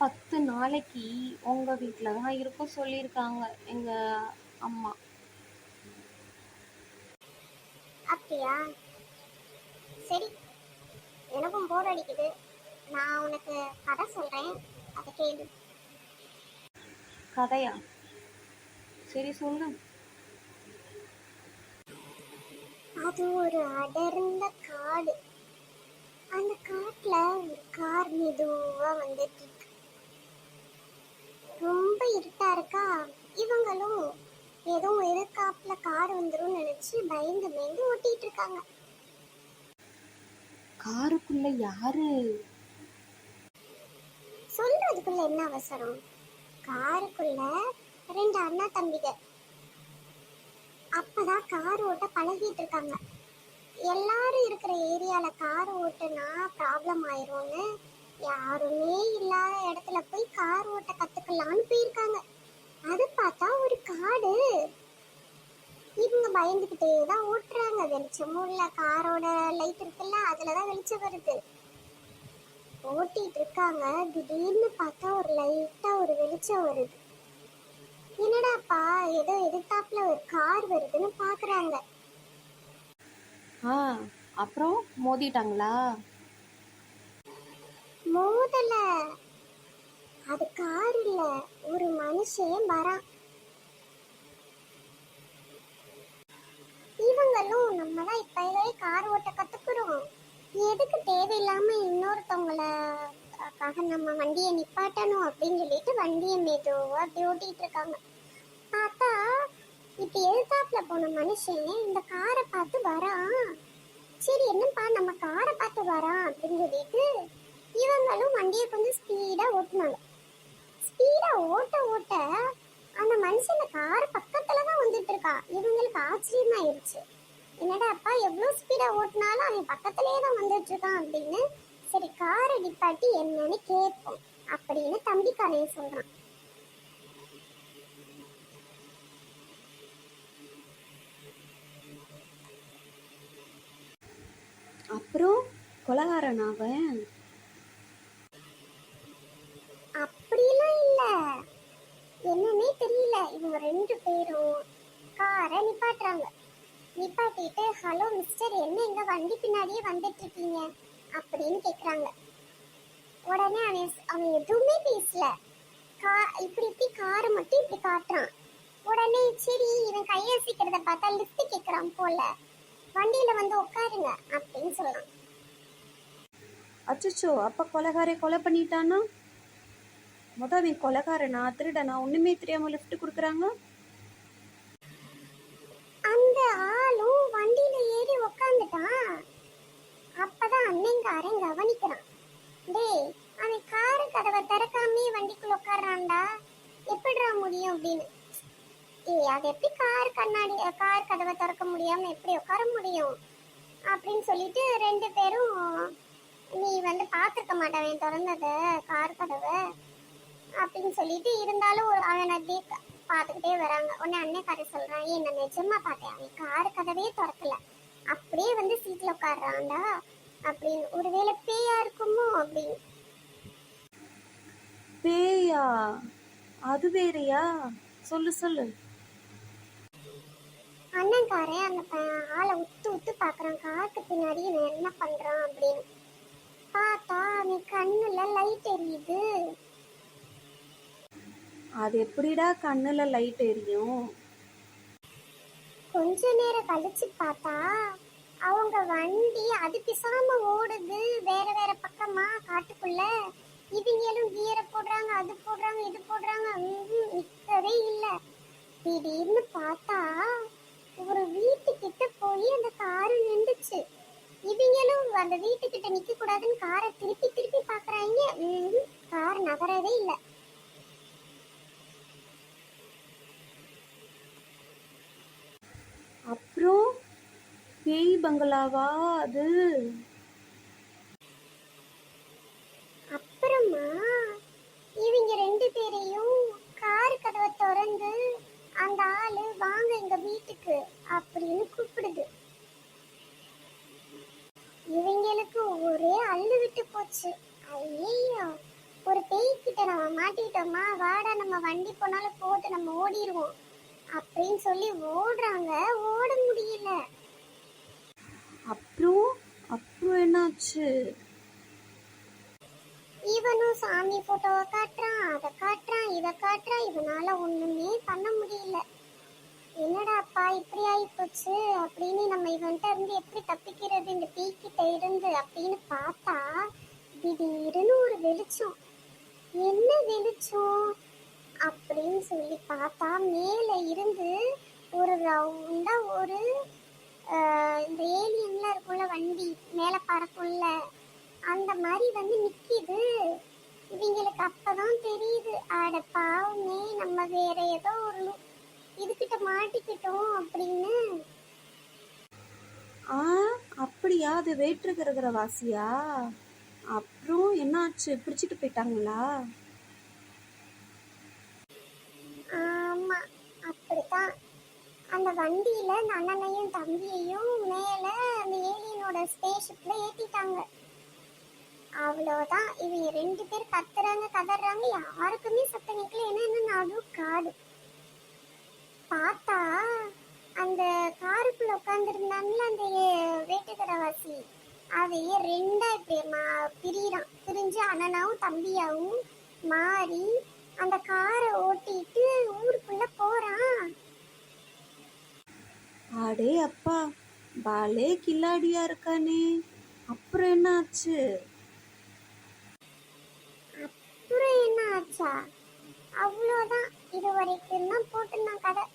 10 நாளைக்கு உங்க வீட்ல தான் இருக்க சொல்லியிருக்காங்க எங்க அம்மா. அப்படியா? சரி, எனக்கும் போர் அடிக்குது. நான் உனக்கு கதை சொல்றேன், அதை கேளு. கதையா? சரி சொல்லு. அது ஒரு அடர்ந்த காடு. அந்த காட்டுல ஒரு கார் மெதுவா வந்துட்டு இருக்கு. ரொம்ப இருட்டா இருக்கா. இவங்களும் ஏதோ எதிர்காப்புல கார் வந்துரும் நினைச்சு பயந்து பயந்து ஓட்டிட்டு இருக்காங்க. காருக்குள்ள யாரு? சொல்றதுக்குள்ள என்ன அவசரம்? காருக்குள்ள 2 அண்ணா தம்பிக அப்பதான் கார் ஓட்ட பழகிட்டு இருக்காங்க. எல்லாரும் இருக்கிற ஏரியால கார் ஓட்டுனா ப்ராப்ளம் ஆயிரும்னு யாருமே இல்லாத இடத்துல போய் கார் ஓட்ட கத்துக்கலாம்னு போயிருக்காங்க. அது பார்த்தா ஒரு காடு. இவங்க பயந்துகிட்டே தான் ஓட்டுறாங்க. வெளிச்சமும் இல்ல, காரோட லைட் இருக்குல்ல அதுலதான் வெளிச்சம் வருது. ஓட்டிட்டு இருக்காங்க. திடீர்னு பார்த்தா ஒரு லைட்டா ஒரு வெளிச்சம் வருது. என்னடாப்பா, ஏதோ எதிர்த்தாப்புல ஒரு கார் வருதுன்னு பாக்குறாங்க. அப்புறம் மோதிட்டாங்களா? மோதல. அது கார் இல்ல, ஒரு மனுஷன் வரான். இவங்களும் நம்மதான் இப்பவே கார் ஓட்ட கத்துக்கிறோம், எதுக்கு தேவையில்லாம இன்னொருத்தவங்களுக்காக நம்ம வண்டியை நிப்பாட்டணும் அப்படின்னு சொல்லிட்டு வண்டியை மெதுவா அப்படி ஓட்டிட்டு இருக்காங்க. பார்த்தா இப்ப எதிர்த்தாப்புல போன மனுஷன் இந்த காரை பார்த்து வரான். சரி என்னப்பா நம்ம காரை பார்த்து வரான் அப்படின்னு சொல்லிட்டு இவங்களும் வண்டியை கொஞ்சம் ஸ்பீடா ஓட்டுனாங்க. ஸ்பீடா ஓட்ட ஓட்ட அந்த மனுஷன் கார் பக்கத்துலதான் வந்துட்டு இருக்கா. இவங்களுக்கு ஆச்சரியமா ஆயிடுச்சு. என்னடா அப்பா, எவ்வளவு ஸ்பீடா ஓட்டினாலும் அவன் பக்கத்திலேயே தான் வந்துட்டு இருக்கான் அப்படின்னு. சரி காரை நிப்பாட்டி என்னன்னு கேட்போம் அப்படின்னு தம்பிக்காரையும் சொல்றான். அப்புறம் கொலகாரன் அவன்? அப்படிலாம் இல்ல, என்னன்னே தெரியல. இவங்க 2 பேரும் காரை நிப்பாட்டுறாங்க. நிப்பாட்டிட்டு ஹலோ மிஸ்டர், என்ன எங்க வண்டி பின்னாடியே வந்துட்டு இருக்கீங்க அப்படின்னு கேக்குறாங்க. உடனே அவன் எதுவுமே பேசல. இப்படி இப்படி காரை மட்டும் இப்படி காட்டுறான். உடனே சரி இவன் கையசிக்கிறத பார்த்தா லிஃப்ட் கேக்குறான் போல, வண்டியில வந்து உட்காருங்க அப்படின்னு சொல்லலாம். அச்சோ, அப்ப கொலைகாரை கொலை பண்ணிட்டானா? அவன் கொலைகாரனா திருடனா ஒண்ணுமே தெரியாம லிஃப்ட் கொடுக்குறாங்க. அந்த ஆளும் வண்டியில ஏறி உட்காந்துட்டான். அப்பதான் அண்ணங்காரன் கவனிக்கிறான். டேய், அவன் காரு கதவை திறக்காமே வண்டிக்குள்ள உட்கார்றான்டா, எப்படிடா முடியும் அப்படின்னு. அது எப்படி கார் கதவை திறக்க முடியாம எப்படி உட்கார முடியும் அப்படின்னு சொல்லிட்டு 2 பேரும் நீ வந்து பாத்துருக்க மாட்டவன் திறந்தத கார் கதவை அப்படின்னு சொல்லிட்டு இருந்தாலும் அவன் அப்படியே பாத்துக்கிட்டே வராங்க. உடனே அண்ணக்காரி சொல்றான், ஏன் நான் நிஜமா பார்த்தேன், அவன் கார் கதவே திறக்கல, அப்படியே வந்து சீட்ல உட்காடுறான்டா அப்படின்னு. ஒருவேளை பேயா இருக்குமோ அப்படின்னு. பேயா? அது வேறையா? சொல்லு சொல்லு. அண்ணன்காரன் அந்த ஆளை உத்து உத்து பாக்குறான், காருக்கு பின்னாடி இவன் என்ன பண்றான் அப்படின்னு. பார்த்தா அவன் கண்ணுல லைட் எரியுது. அது எப்படிடா கண்ணுல லைட் எரியும்? கொஞ்ச நேரம் கழிச்சு பார்த்தா அவங்க வண்டி அது பிசாம ஓடுது வேற வேற பக்கமா காட்டுக்குள்ள. இவங்களும் கியரை போடுறாங்க, அது போடுறாங்க, இது போடுறாங்க, நிக்கவே இல்ல. திடீர்னு பார்த்தா ஒரு வீட்டுக்கிட்ட போய் அந்த காரு நின்றுச்சு. இவங்களும் அந்த வீட்டுக்கிட்ட நிக்க கூடாதுன்னு காரை திருப்பி திருப்பி பாக்குறாங்க. கார் நகரவே இல்லை. அப்புறம் பேய் பங்களாவா அது? அப்புறமா இவங்க 2 பேரையும் கார் கதவை திறந்து அந்த ஆளு வாங்க எங்க வீட்டுக்கு அப்படின்னு கூப்பிடுது. இவங்களுக்கு ஒரே அள்ளு விட்டு போச்சு. ஐயோ, ஒரு பேய்கிட்ட நம்ம மாட்டிக்கிட்டோமா, வாடா நம்ம வண்டி போனாலும் போது நம்ம ஓடிடுவோம் அப்படின்னு சொல்லி ஓடுறாங்க. ஓட முடியல. அப்புறம் அப்புறம் என்னாச்சு? இவனும் சாமி போட்டோவை காட்டுறான், அதை காட்டுறான், இதை காட்டுறான். இவனால ஒண்ணுமே பண்ண முடியல. என்னடாப்பா இப்படி ஆயிப்போச்சு அப்படின்னு நம்ம இவன்கிட்ட இருந்து எப்படி தப்பிக்கிறது இந்த பேய்கிட்ட இருந்து அப்படின்னு பார்த்தா திடீர்னு ஒரு வெளிச்சம். என்ன வெளிச்சம் அப்படின்னு சொல்லி பார்த்தா மேல இருந்து ஒரு ரவுண்டா ஒரு இந்த ஏலியன்லாம் இருக்கும்ல, வண்டி மேல பறக்கும்ல, அந்த மாதிரி வந்து நிக்கிது. இவங்களுக்கு அப்பதான் தெரியுது, அட பாவமே நம்ம வேற ஏதோ ஒரு இதுகிட்ட மாட்டிக்கிட்டோம் அப்படின்னு. ஆ, அப்படியா? அது வேற்றுக்கிற வாசியா? அப்புறம் என்னாச்சு? பிடிச்சிட்டு போயிட்டாங்களா? ஆமா, அப்படித்தான். அந்த வண்டியில அந்த அண்ணனையும் தம்பியையும் மேல அந்த ஏலியனோட ஸ்பேஸ்ஷிப்ல ஏத்திட்டாங்க. அவ்வளோதான். இவங்க 2 பேர் கத்துறாங்க, கதறாங்க. யாருக்குமே சத்தம் கேட்கல. ஏன்னா நடு காடு. பார்த்தா அந்த காருக்குள்ள உட்காந்துருந்தாங்கல்ல அந்த வேட்டுக்கரவாசி, அதையே 2ஆ இப்படி பிரியிறான். பிரிஞ்சு அண்ணனாவும் தம்பியாவும் மாறி அந்த காரை ஓட்டிட்டு ஊருக்குள்ள போறான். அடே அப்பா, பாலே கில்லாடியா இருக்கானே. அப்புறம் என்னாச்சு? அப்புறம் என்ன ஆச்சா? அவ்வளோதான். இது வரைக்கும் தான் போட்டு நான் கதை.